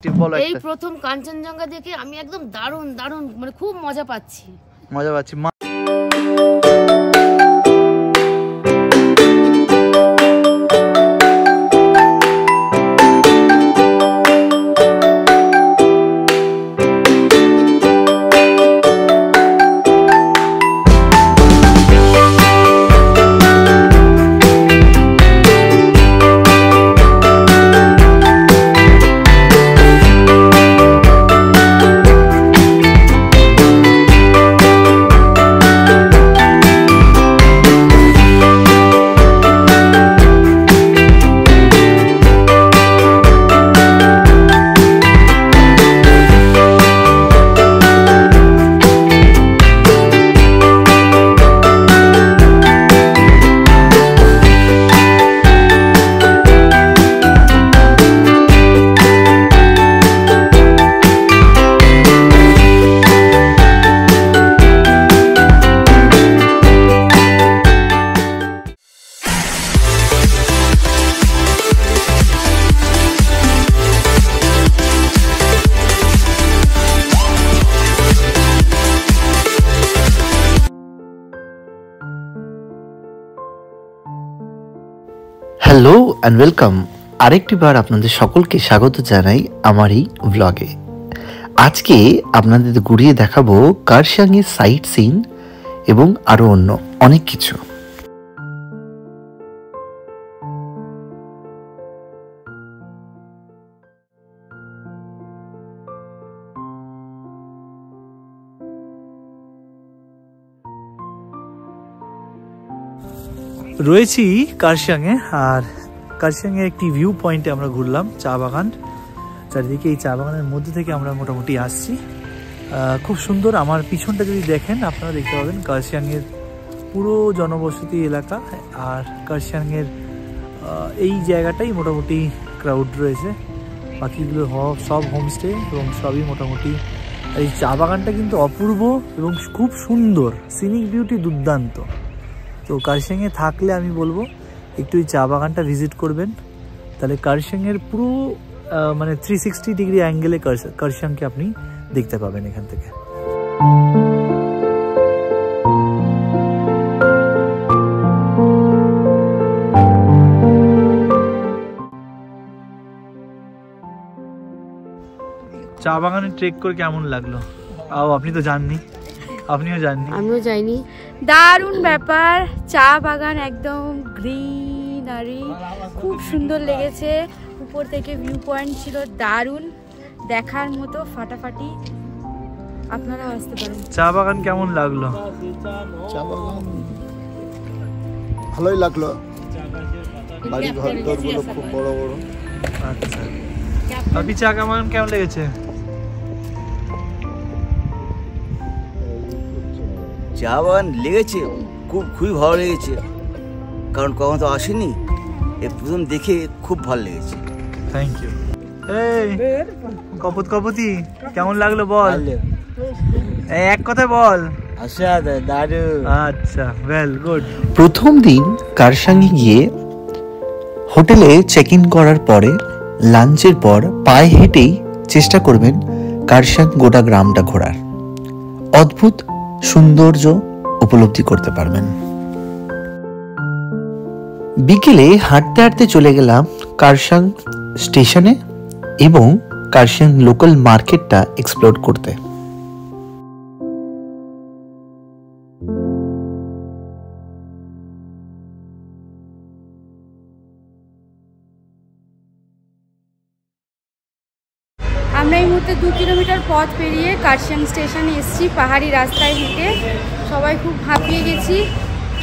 এই প্রথম কাঞ্চনজঙ্ঘা দেখে আমি একদম দারুণ দারুণ মানে খুব মজা পাচ্ছি। Hello and welcome. আরেকটি বার আপনাদের সকলকে স্বাগত জানাই আমার এই ব্লগে। আজকে আপনাদের ঘুরিয়ে দেখাবো কার্শিয়াংয়ের সাইট সিন এবং আরও অন্য অনেক কিছু। রয়েছি কার্শিয়াংয়ে, আর কার্শিয়াংয়ের একটি ভিউ পয়েন্টে আমরা ঘুরলাম, চা বাগান চারিদিকে। এই চা বাগানের মধ্যে থেকে আমরা মোটামুটি আসছি, খুব সুন্দর। আমার পিছনটা যদি দেখেন আপনারা দেখতে পাবেন কার্শিয়াংয়ের পুরো জনবসতি এলাকা, আর কার্শিয়াংয়ের এই জায়গাটাই মোটামুটি ক্রাউড রয়েছে, বাকিগুলো সব হোমস্টে এবং সবই মোটামুটি। এই চা বাগানটা কিন্তু অপূর্ব এবং খুব সুন্দর, সিনিক বিউটি দুর্দান্ত। তো কার্শিয়াংয়ে থাকলে আমি বলবো একটু এই চা বাগানটা ভিজিট করবেন, তাহলে কার্শিয়াংয়ের পুরো মানে 360 ডিগ্রি অ্যাঙ্গেলে কার্শিয়াংকে আপনি দেখতে পাবেন এখান থেকে। চা বাগানে ট্রেক করে কেমন লাগলো? আপনি তো জাননি, আপনিও জাননি। আমিও যাইনি। দারুণ ব্যাপার, চা বাগান একদম গ্রিনারি, খুব সুন্দর লেগেছে। উপর থেকে ভিউ পয়েন্ট ছিল দারুণ, দেখার মতো ফাটাফাটি। আপনারাও আসতে পারেন। চা বাগান কেমন লাগলো? চা বাগান ভালোই লাগলো, বাড়ি ঘর দরগুলো খুব বড় বড়। আচ্ছা, আপনি চা বাগান কেমন লেগেছে? চা বাগান লেগেছে খুবই ভালো লেগেছে, কারণ কখনো তো আসেনি, এই প্রথম দেখে খুব ভালো লেগেছে। Thank you. এই কপতি কেমন লাগলো বল, এক কথায় বল। আচ্ছা, ওয়েল গুড। প্রথম দিন কার্শিয়াংয়ে গিয়ে হোটেলে চেক ইন করার পরে লাঞ্চের পর পায়ে হেঁটেই চেষ্টা করবেন কার্শিয়াং গোটা গ্রামটা ঘোরার। অদ্ভুত সৌন্দর্য উপলব্ধি করতে পারবেন। বিকেলে হাঁটতে হাঁটতে চলে গেলাম কার্শিয়াং স্টেশনে এবং কার্শিয়াং লোকাল মার্কেটটা এক্সপ্লোর করতে। আমরা এই মুহূর্তে 2 কিলোমিটার পথ পেরিয়ে কার্শিয়াং স্টেশনে এসেছি, পাহাড়ি রাস্তায় হেঁটে সবাই খুব হাঁপিয়ে গেছি।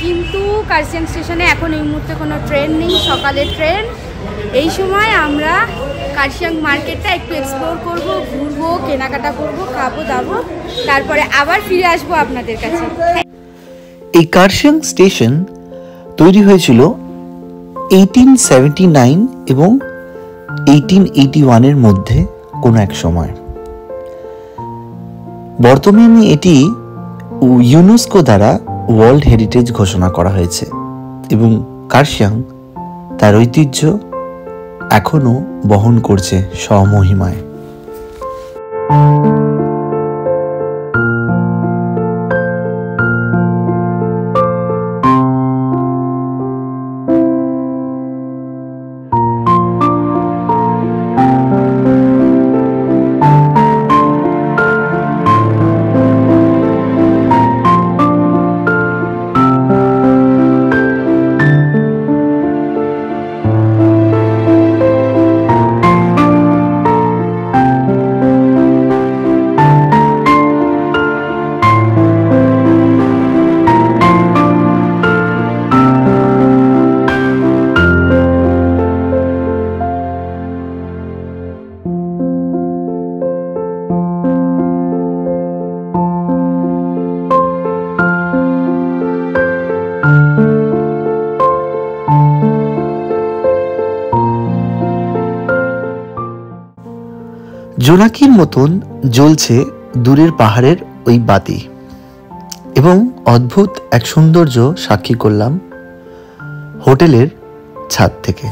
কিন্তু কার্শিয়াং স্টেশনে এখন এই মুহূর্তে কোনো ট্রেন নেই, সকালের ট্রেন। এই সময় আমরা কার্শিয়াং মার্কেটটা একটু এক্সপ্লোর করব, ঘুরবো, কেনাকাটা করব, খাবো দাবো, তারপরে আবার ফিরে আসবো আপনাদের কাছে। এই কার্শিয়াং স্টেশন তৈরি হয়েছিল 1879 এবং 1881 মধ্যে কোনো এক সময়। বর্তমানে এটি ইউনেস্কো দ্বারা ওয়ার্ল্ড হেরিটেজ ঘোষণা করা হয়েছে এবং কার্শিয়াং তার ঐতিহ্য এখনো বহন করছে স্বমহিমায়। জোনাকির মতন জ্বলছে দূরের পাহাড়ের ওই বাতি, এবং অদ্ভুত এক সৌন্দর্য সাক্ষী করলাম হোটেলের ছাদ থেকে।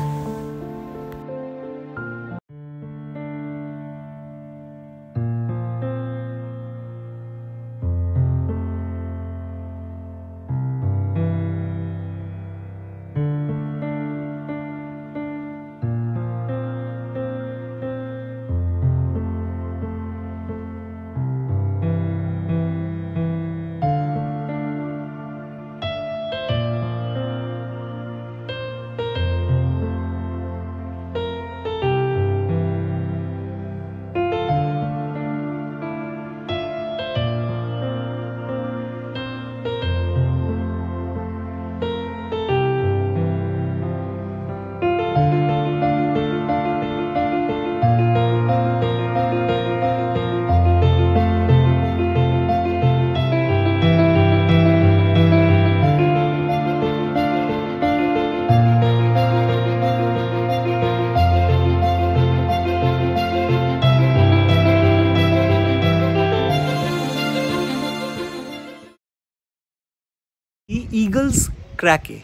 ইগলস ক্র্যাকে,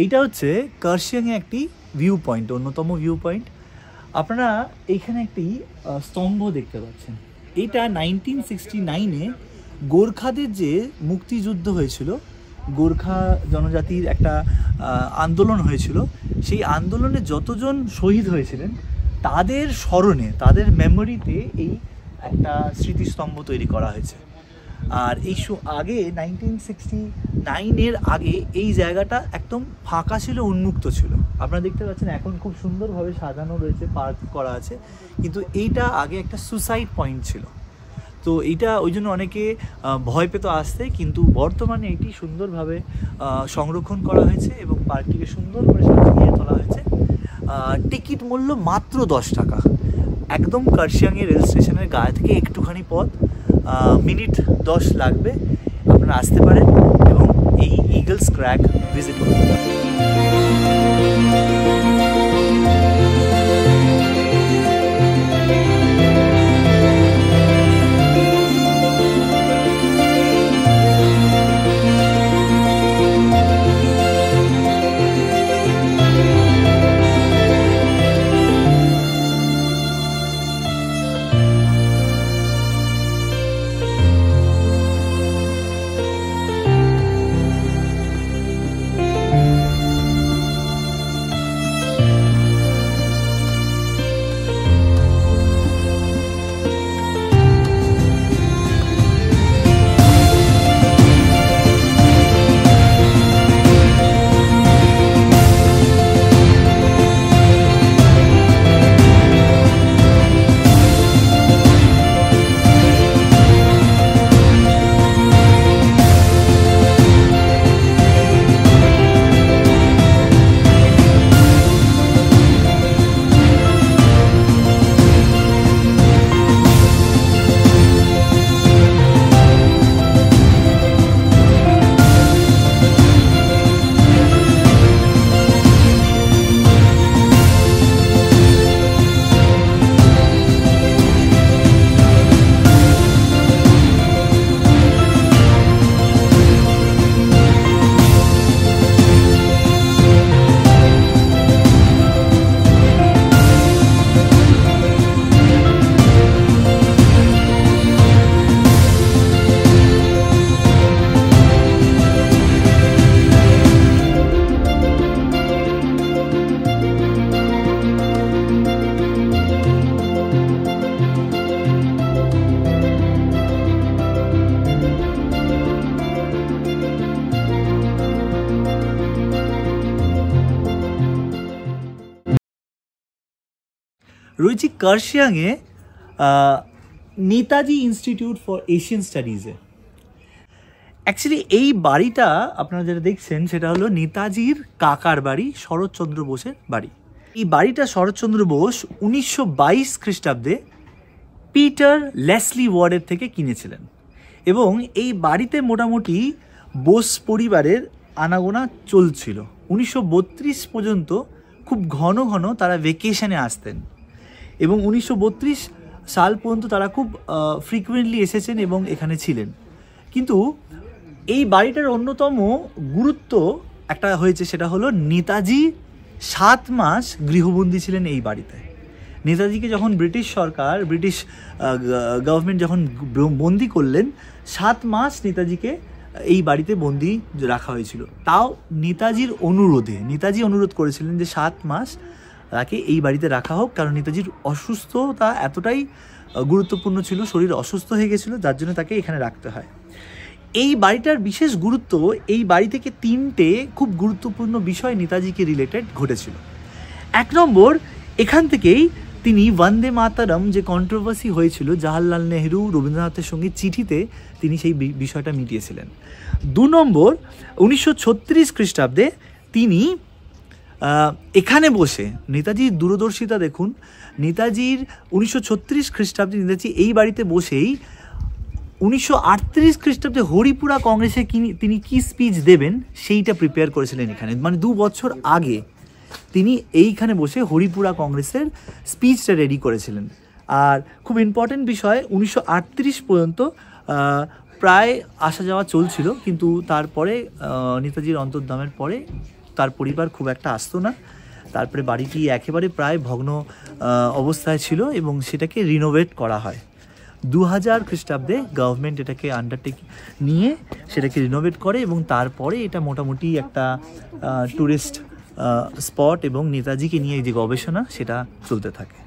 এইটা হচ্ছে কার্শিয়াংয়ে একটি ভিউ পয়েন্ট, অন্যতম ভিউ পয়েন্ট। আপনারা এইখানে একটি স্তম্ভ দেখতে পাচ্ছেন। এটা 1969-এ গোর্খাদের যে মুক্তিযুদ্ধ হয়েছিল, গোর্খা জনজাতির একটা আন্দোলন হয়েছিল, সেই আন্দোলনে যতজন শহীদ হয়েছিলেন তাদের স্মরণে, তাদের মেমোরিতে এই একটা স্মৃতিস্তম্ভ তৈরি করা হয়েছে। আর এই আগে 1969-এর আগে এই জায়গাটা একদম ফাঁকা ছিল, উন্মুক্ত ছিল। আপনারা দেখতে পাচ্ছেন এখন খুব সুন্দরভাবে সাজানো রয়েছে, পার্ক করা আছে, কিন্তু এইটা আগে একটা সুসাইড পয়েন্ট ছিল। তো এইটা ওই জন্য অনেকে ভয় পেত আসতে, কিন্তু বর্তমানে এটি সুন্দরভাবে সংরক্ষণ করা হয়েছে এবং পার্কটিকে সুন্দর করে সাজিয়ে তোলা হয়েছে। টিকিট মূল্য মাত্র 10 টাকা, একদম কার্শিয়াংয়ে রেল স্টেশনের গায়ে থেকে একটুখানি পথ, মিনিট 10 লাগবে। আপনারা আসতে পারেন এবং এই ইগলস ক্র্যাক ভিজিট করতে পারেন। রয়েছি কার্শিয়াংয়ে নেতাজি ইনস্টিটিউট ফর এশিয়ান স্টাডিজে। অ্যাকচুয়ালি এই বাড়িটা আপনারা যেটা দেখছেন সেটা হলো নেতাজির কাকার বাড়ি, শরৎচন্দ্র বোসের বাড়ি। এই বাড়িটা শরৎচন্দ্র বোস 1922 খ্রিস্টাব্দে পিটার লেসলি ওয়ার্ডের থেকে কিনেছিলেন এবং এই বাড়িতে মোটামুটি বোস পরিবারের আনাগোনা চলছিল। 1932 পর্যন্ত খুব ঘন ঘন তারা ভেকেশনে আসতেন এবং 1932 সাল পর্যন্ত তারা খুব ফ্রিকুয়েন্টলি এসেছেন এবং এখানে ছিলেন। কিন্তু এই বাড়িটার অন্যতম গুরুত্ব একটা হয়েছে, সেটা হলো নেতাজি 7 মাস গৃহবন্দী ছিলেন এই বাড়িতে। নেতাজিকে যখন ব্রিটিশ সরকার, ব্রিটিশ গভর্নমেন্ট যখন বন্দি করলেন, 7 মাস নেতাজিকে এই বাড়িতে বন্দি রাখা হয়েছিল। তাও নেতাজির অনুরোধে, নেতাজি অনুরোধ করেছিলেন যে 7 মাস তাকে এই বাড়িতে রাখা হোক, কারণ নেতাজির অসুস্থতা এতটাই গুরুত্বপূর্ণ ছিল, শরীর অসুস্থ হয়ে গেছিলো, যার জন্য তাকে এখানে রাখতে হয়। এই বাড়িটার বিশেষ গুরুত্ব, এই বাড়ি থেকে 3টে খুব গুরুত্বপূর্ণ বিষয় নেতাজিকে রিলেটেড ঘটেছিল। 1 নম্বর, এখান থেকেই তিনি বন্দে মাতরম যে কন্ট্রোভার্সি হয়েছিল জাওহরলাল নেহরু রবীন্দ্রনাথের সঙ্গে চিঠিতে, তিনি সেই বিষয়টা মিটিয়েছিলেন। 2 নম্বর, 1936 খ্রিস্টাব্দে তিনি এখানে বসে, নেতাজির দূরদর্শিতা দেখুন, নেতাজির 1936 খ্রিস্টাব্দে নেতাজি এই বাড়িতে বসেই 1938 খ্রিস্টাব্দে হরিপুরা কংগ্রেসে তিনি কি স্পিচ দেবেন সেইটা প্রিপেয়ার করেছিলেন এখানে। মানে 2 বছর আগে তিনি এইখানে বসে হরিপুরা কংগ্রেসের স্পিচটা রেডি করেছিলেন। আর খুব ইম্পর্টেন্ট বিষয়, 1938 পর্যন্ত প্রায় আসা যাওয়া চলছিল, কিন্তু তারপরে নেতাজির অন্তর্ধানের পরে তার পরিবার খুব একটা আসতো না। তারপরে বাড়িটি একেবারে প্রায় ভগ্ন অবস্থায় ছিল এবং সেটাকে রিনোভেট করা হয়। 2000 খ্রিস্টাব্দে গভর্নমেন্ট এটাকে আন্ডারটেক নিয়ে সেটাকে রিনোভেট করে এবং তারপরে এটা মোটামুটি একটা ট্যুরিস্ট স্পট এবং নেতাজিকে নিয়ে যে গবেষণা সেটা চলতে থাকে।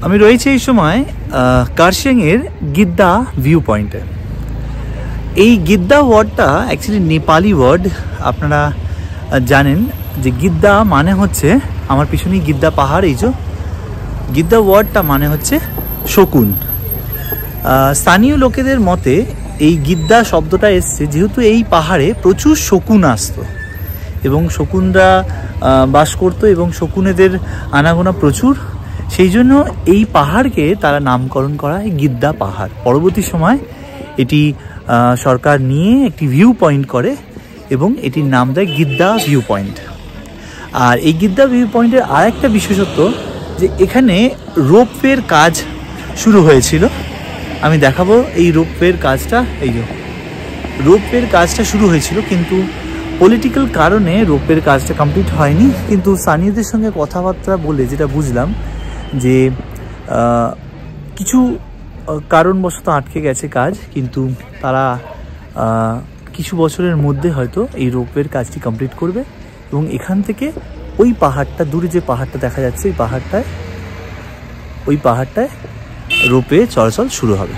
আমি রয়েছি এই সময় কার্শিয়াংয়ের গিদ্দা ভিউ পয়েন্টে। এই গিদ্দা ওয়ার্ডটা অ্যাকচুয়ালি নেপালি ওয়ার্ড। আপনারা জানেন যে গিদ্দা মানে হচ্ছে, আমার পিছনেই গিদ্দা পাহাড়, এই যে গিদ্দা ওয়ার্ডটা মানে হচ্ছে শকুন। স্থানীয় লোকেদের মতে এই গিদ্দা শব্দটা এসছে যেহেতু এই পাহাড়ে প্রচুর শকুন আসতো এবং শকুনরা বাস করতো এবং শকুনেদের আনাগোনা প্রচুর, সেই জন্য এই পাহাড়কে তারা নামকরণ করা হয় গিদ্দা পাহাড়। পরবর্তী সময় এটি সরকার নিয়ে একটি ভিউ পয়েন্ট করে এবং এটির নাম দেয় গিদ্দা ভিউ পয়েন্ট। আর এই গিদ্দা ভিউ পয়েন্টের আর একটা বিশেষত্ব যে এখানে রোপওয়ের কাজ শুরু হয়েছিল। আমি দেখাবো এই রোপওয়ের কাজটা। এই যে রোপওয়ের কাজটা শুরু হয়েছিল, কিন্তু পলিটিক্যাল কারণে রোপওয়ের কাজটা কমপ্লিট হয়নি। কিন্তু স্থানীয়দের সঙ্গে কথাবার্তা বলে যেটা বুঝলাম যে কিছু কারণবশত আটকে গেছে কাজ, কিন্তু তারা কিছু বছরের মধ্যে হয়তো এই রোপওয়ের কাজটি কমপ্লিট করবে এবং এখান থেকে ওই পাহাড়টা, দূরে যে পাহাড়টা দেখা যাচ্ছে ওই পাহাড়টায় রোপওয়ে চলাচল শুরু হবে।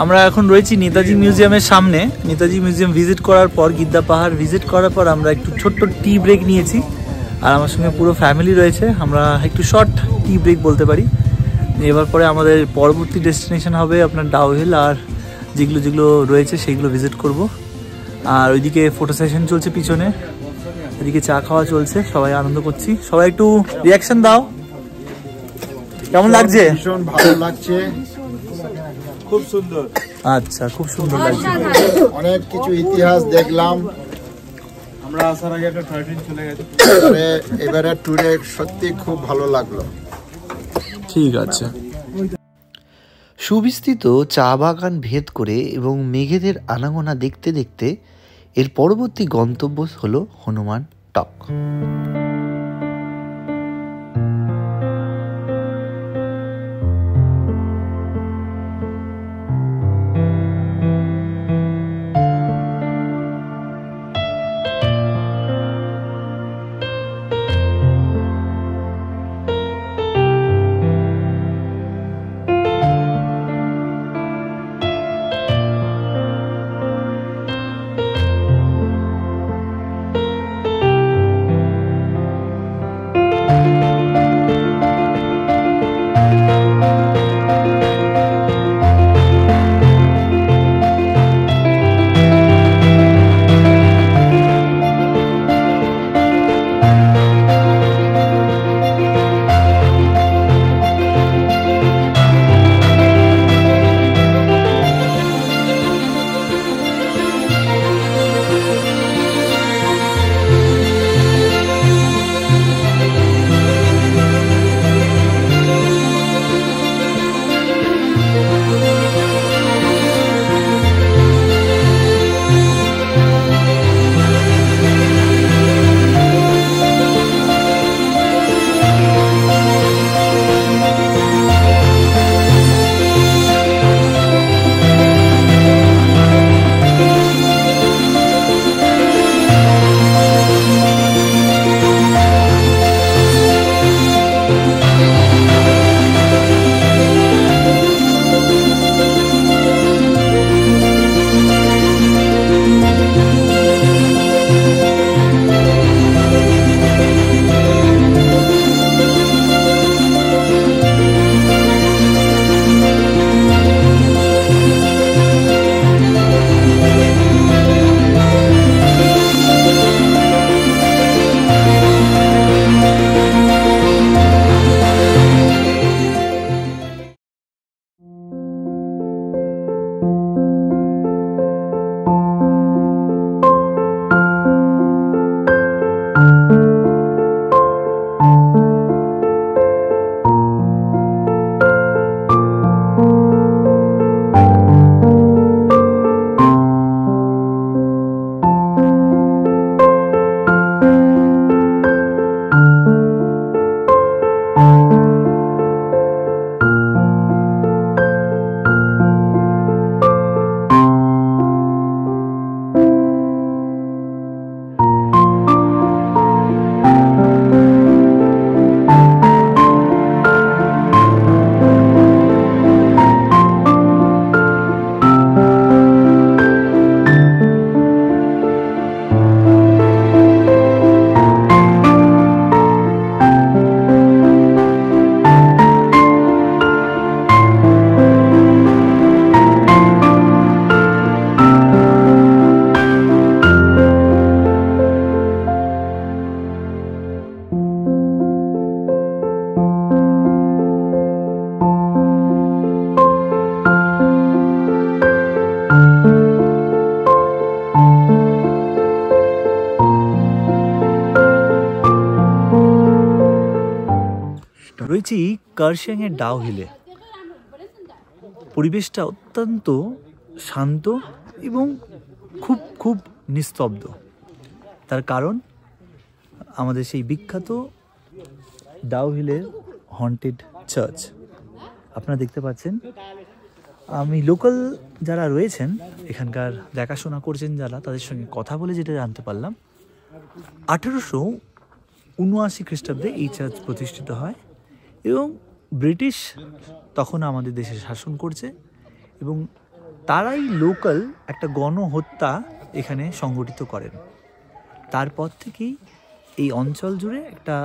আমরা এখন রয়েছি নেতাজি মিউজিয়ামের সামনে। নেতাজি মিউজিয়াম ভিজিট করার পর, গিদ্দা পাহাড় ভিজিট করার পর আমরা একটু ছোট্ট টি ব্রেক নিয়েছি আর আমার সঙ্গে পুরো ফ্যামিলি রয়েছে। আমরা একটু শর্ট টি ব্রেক বলতে পারি। এবার পরে আমাদের পরবর্তী ডেস্টিনেশন হবে আপনার ডাউহিল, আর যেগুলো রয়েছে সেইগুলো ভিজিট করব। আর ওইদিকে ফটো সেশন চলছে পিছনে, এদিকে চা খাওয়া চলছে, সবাই আনন্দ করছি। সবাই একটু রিয়াকশন দাও, কেমন লাগছে? ভীষণ ভালো লাগছে, খুব সুন্দর। আচ্ছা, খুব সুন্দর লাগছে। অনেক কিছু ইতিহাস দেখলাম, আমরা আসার আগে একটা 13 চলে গেছে। এবারে ট্যুরে সত্যি খুব ভালো লাগলো। ঠিক আছে। সুবিস্তৃত চা বাগান ভেদ করে এবং মেঘেদের আনাগোনা দেখতে দেখতে এর পরবর্তী গন্তব্য হলো হনুমান টক। রয়েছি কার্শিয়াংয়ের ডাউ হিলে। পরিবেশটা অত্যন্ত শান্ত এবং খুব খুব নিস্তব্ধ। তার কারণ আমাদের সেই বিখ্যাত ডাউ হিলের হন্টেড চার্চ। আপনারা দেখতে পাচ্ছেন, আমি লোকাল যারা রয়েছেন এখানকার দেখাশোনা করছেন যারা, তাদের সঙ্গে কথা বলে যেটা জানতে পারলাম, 1879 খ্রিস্টাব্দে এই চার্চ প্রতিষ্ঠিত হয় এবং ব্রিটিশ তখন আমাদের দেশে শাসন করছে এবং তারাই লোকাল একটা গণহত্যা এখানে সংগঠিত করেন। তারপর থেকেই এই অঞ্চল জুড়ে একটা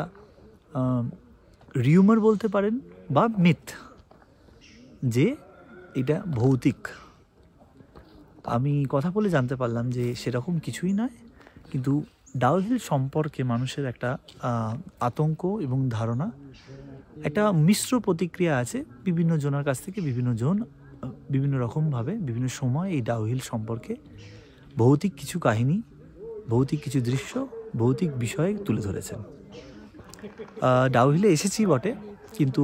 রিউমার বলতে পারেন বা মিথ যে এটা ভৌতিক। আমি কথা বলে জানতে পারলাম যে সেরকম কিছুই নয়, কিন্তু ডাউ হিল সম্পর্কে মানুষের একটা আতঙ্ক এবং ধারণা, একটা মিশ্র প্রতিক্রিয়া আছে বিভিন্ন জনের কাছ থেকে। বিভিন্ন জন বিভিন্ন রকমভাবে বিভিন্ন সময় এই ডাউ হিল সম্পর্কে ভৌতিক কিছু কাহিনী, ভৌতিক কিছু দৃশ্য, ভৌতিক বিষয় তুলে ধরেছেন। ডাউ হিলে এসেছি বটে, কিন্তু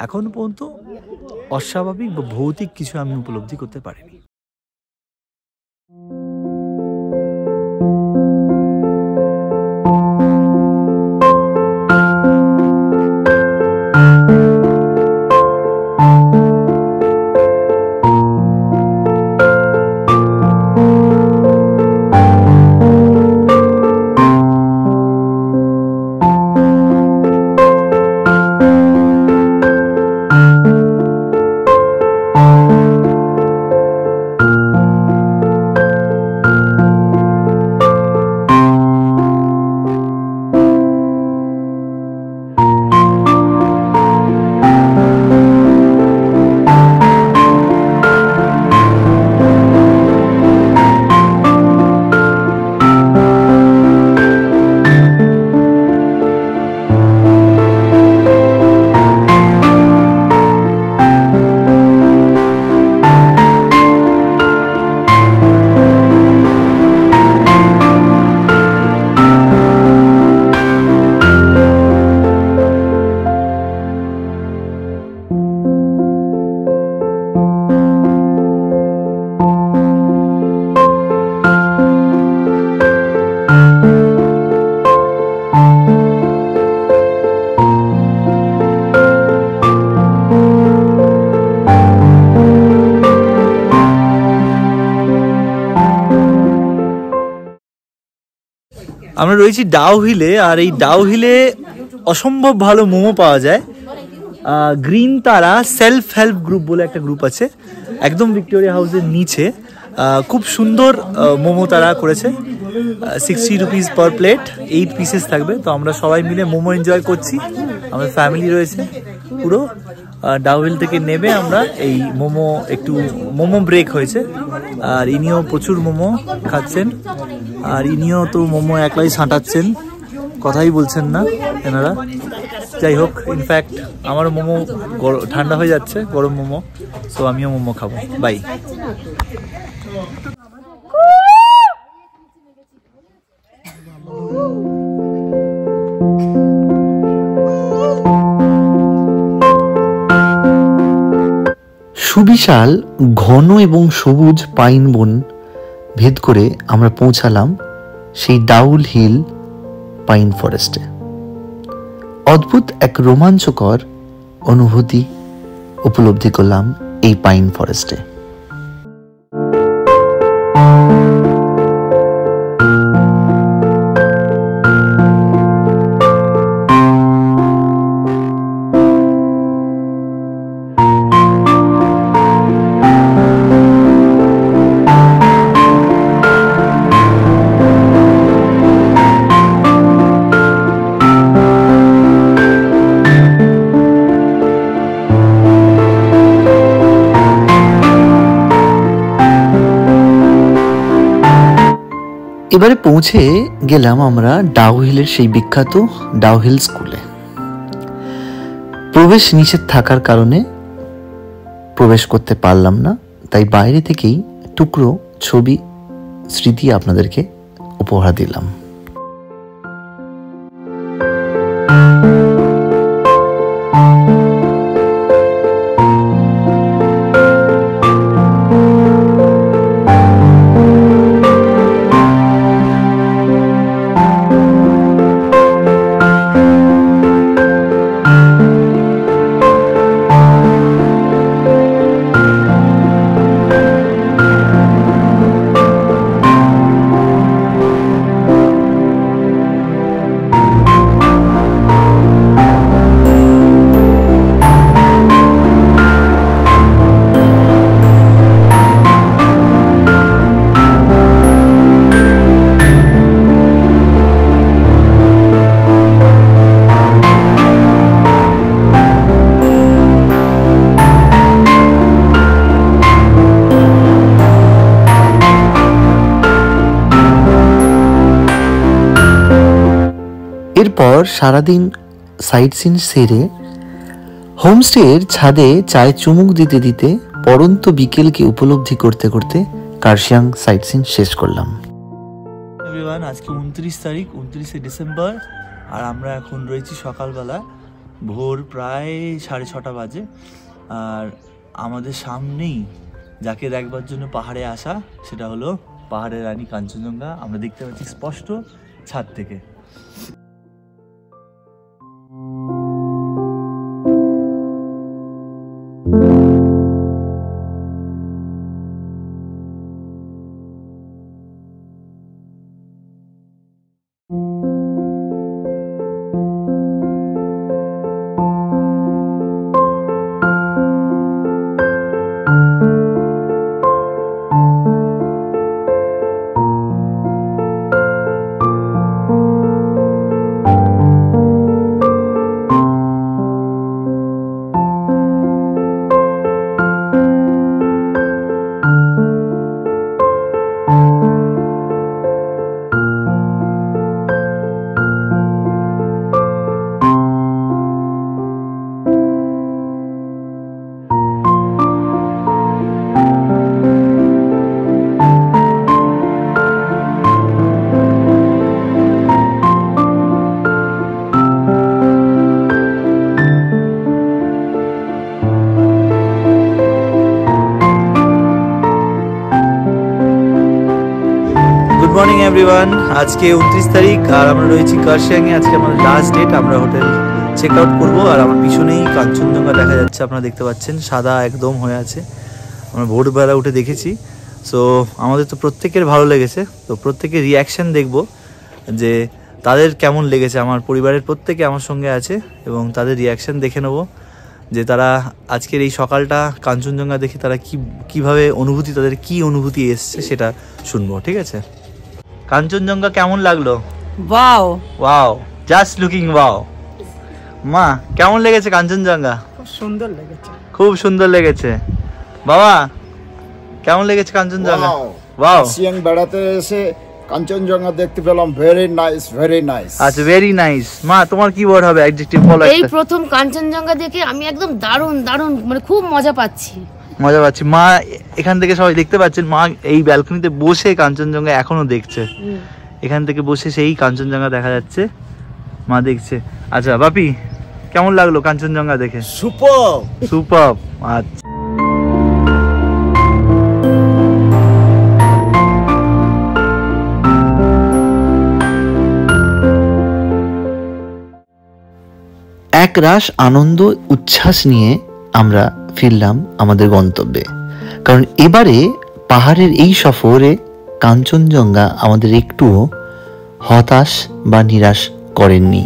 এখন পর্যন্ত অস্বাভাবিক বা ভৌতিক কিছু আমি উপলব্ধি করতে পারিনি। আমরা রয়েছি ডাউ হিলে, আর এই ডাউ হিলে অসম্ভব ভালো মোমো পাওয়া যায়। গ্রিন তারা সেলফ হেল্প গ্রুপ বলে একটা গ্রুপ আছে একদম ভিক্টোরিয়া হাউসের নিচে। খুব সুন্দর মোমো তারা করেছে। 60 রুপিস পার প্লেট, 8 পিসেস থাকবে। তো আমরা সবাই মিলে মোমো এনজয় করছি, আমাদের ফ্যামিলি রয়েছে পুরো। ডাউ হিল থেকে নেমে আমরা এই মোমো ব্রেক হয়েছে, আর ইনিও প্রচুর মোমো খাচ্ছেন, আর ইনিও তো মোমো একলাই ছাঁটাচ্ছেন, কথাই বলছেন না এনারা। যাই হোক, ইনফ্যাক্ট আমারও মোমো ঠান্ডা হয়ে যাচ্ছে, গরম মোমো, সো আমিও মোমো খাবো। বাই। সুবিশাল ঘন এবং সবুজ পাইন বন ভেদ করে আমরা পৌঁছালাম সেই ডাউল হিল পাইন ফরেস্টে। অদ্ভুত এক রোমাঞ্চকর অনুভূতি উপলব্ধি করলাম এই পাইন ফরেস্টে। এবারে পৌঁছে গেলাম আমরা ডাউ হিলের সেই বিখ্যাত ডাউ হিল স্কুলে। প্রবেশ নিষেধ থাকার কারণে প্রবেশ করতে পারলাম না, তাই বাইরে থেকেই টুকরো ছবি স্মৃতি আপনাদেরকে উপহার দিলাম। এরপর সারাদিন সাইট সিন সেরে হোমস্টের ছাদে চায়ে চুমুক দিতে দিতে পরন্ত বিকেলকে উপলব্ধি করতে করতে কার্শিয়াং সাইট সিন শেষ করলাম। এভরিওয়ান, আজকে 29 তারিখ, 29শে ডিসেম্বর, আর আমরা এখন রয়েছি সকালবেলা, ভোর প্রায় 6:30 বাজে। আর আমাদের সামনেই যাকে দেখবার জন্য পাহাড়ে আসা, সেটা হলো পাহাড়ের রানী কাঞ্চনজঙ্ঘা। আমরা দেখতে পাচ্ছি স্পষ্ট ছাদ থেকে। গুড মর্নিং এভরিওয়ান, আজকে 29 তারিখ আর আমরা রয়েছি কার্শিয়াংয়ে। আজকে আমাদের লাস্ট ডেট, আমরা হোটেল চেক আউট করবো। আর আমার পিছনেই কাঞ্চনজঙ্ঘা দেখা যাচ্ছে, আপনারা দেখতে পাচ্ছেন, সাদা একদম হয়ে আছে। আমরা ভোরবেলা উঠে দেখেছি। সো আমাদের তো প্রত্যেকের ভালো লেগেছে, তো প্রত্যেকের রিয়াকশান দেখব যে তাদের কেমন লেগেছে। আমার পরিবারের প্রত্যেকে আমার সঙ্গে আছে এবং তাদের রিয়াকশান দেখে নেব যে তারা আজকের এই সকালটা কাঞ্চনজঙ্ঘা দেখে তারা কীভাবে অনুভূতি, তাদের কি অনুভূতি এসছে সেটা শুনবো, ঠিক আছে? কাঞ্চনজঙ্ঘা কেমন লাগলো? Wow wow, just looking wow. মা, কেমন লেগেছে কাঞ্চনজঙ্ঘা? খুব সুন্দর লেগেছে। খুব সুন্দর লেগেছে। বাবা, কেমন লেগেছে কাঞ্চনজঙ্ঘা? ওয়াও, কার্শিয়াং বেড়াতে এসে কাঞ্চনজঙ্ঘা দেখতে পেলাম, ভেরি নাইস, ভেরি নাইস। আচ্ছা, ভেরি নাইস। মা, তোমার কি ওয়ার্ড হবে, অ্যাডজেক্টিভ বলো এই একটা। প্রথম কাঞ্চনজঙ্ঘা দেখে আমি একদম দারুণ দারুণ মানে খুব মজা পাচ্ছি। মজা পাচ্ছি। মা এখান থেকে সবাই দেখতে পাচ্ছেন, মা এই ব্যালকনিতে বসে কাঞ্চনজঙ্ঘা এখনো দেখছে। এখান থেকে বসে সেই কাঞ্চনজঙ্ঘা দেখা যাচ্ছে, মা দেখছে। আচ্ছা বাপি, কেমন লাগলো কাঞ্চনজঙ্ঘা দেখে? সুপার। সুপার। আচ্ছা, এক রাশ আনন্দ উচ্ছ্বাস নিয়ে আমরা ফিরলাম আমাদের গন্তব্যে। কারণ এবারে পাহাড়ের এই সফরে কাঞ্চনজঙ্ঘা আমাদের একটুও হতাশ বা নিরাশ করেননি।